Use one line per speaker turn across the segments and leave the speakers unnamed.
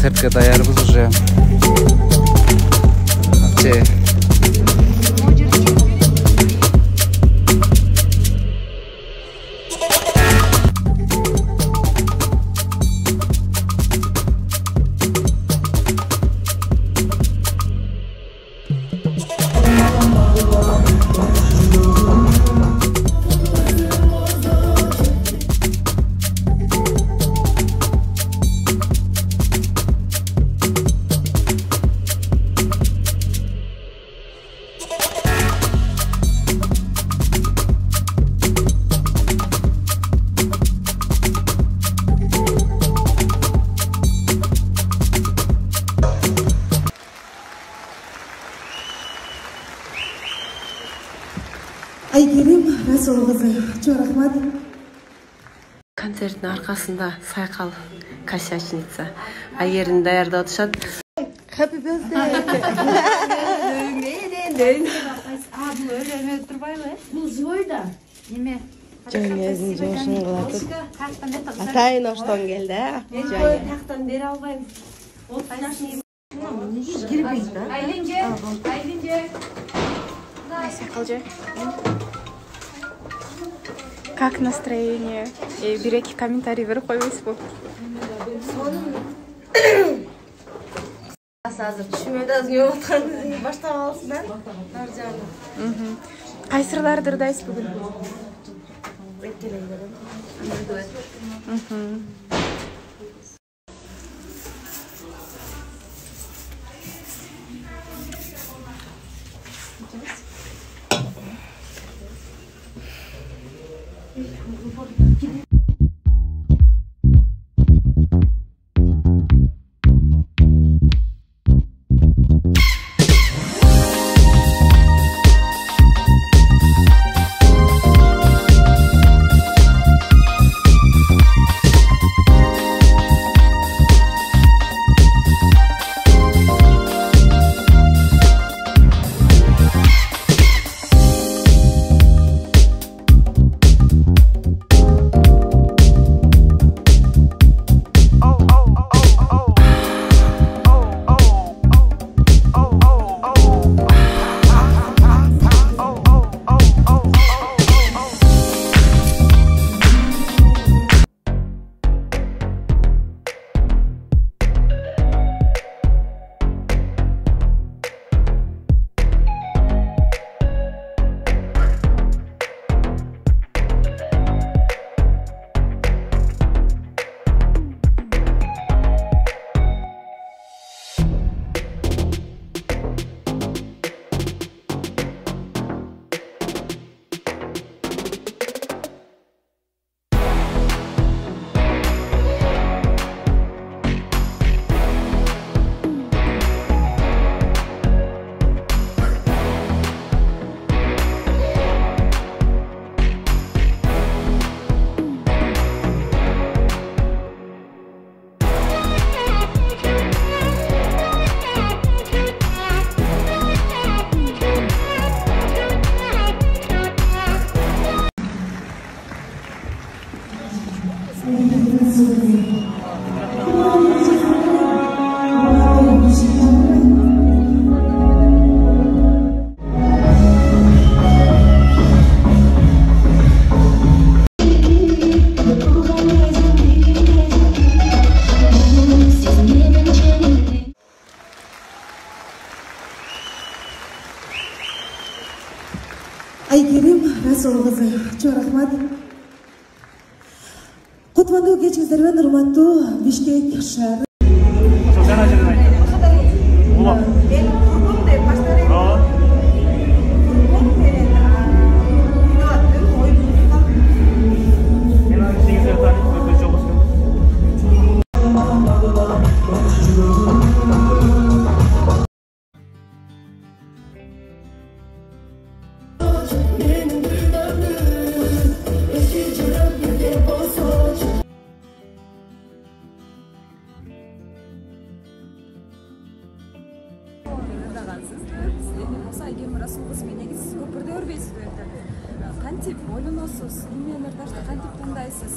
концертке даярбыз уже.
Айгерим Расулқызы, чоң рахмат.
Концерттің арқасында сайқал косячница Айгерімді даярдап атышат.
Happy birthday.
Бұл өлеме тұрбайлы. Бұл жойда. Неме?
Жойнезін жоғышын қылатып. Атайын оштан келді. Тақтан бері албайым.
Айлинже.
Сайқалжы. Как настроение? Бір-екі комментарий беріп қойбайсыз бұл.
Азыр түшіме де өзге отқан баштап алысынан. Наржаны.
Қай сырларды ырдайсыз бүгін?
Айгерим Расулқызы, чоң рахмат. Құтмандуу кечиңиздермен урматтуу Бишкек шаары.
Айгерим Расулқызы негиз сиз көпүрдө өрбөйсүз да. Кантип ойлоносуз? Эмнени ырдашты кантип тандайсыз?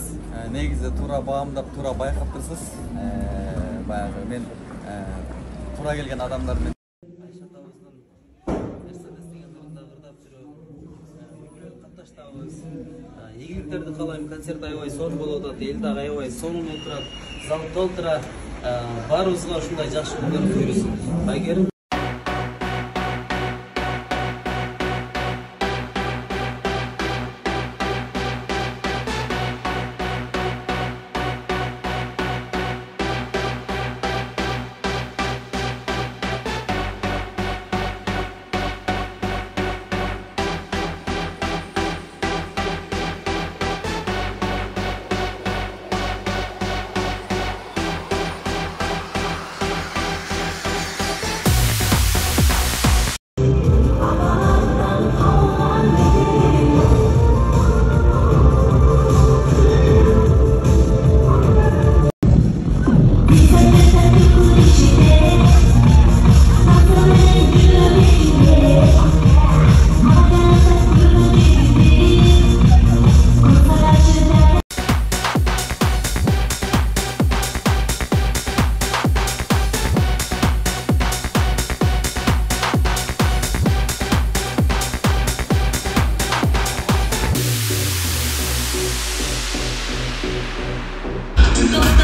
Негизи туура баамдап, туура байкап турсуз. баягы мен туура келген адамдар менен Айша атабыздын Мерседес деген ырында кырдап жүрүп катташтабыз. Ийгиликтерди каалайм. Концерт аябай сонун болуп атат. Эл дагы аябай сонун отурат. Зал толтура. Баарыбызга ушундай жакшы күндөр буйрусун. Айгерим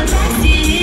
Todo así.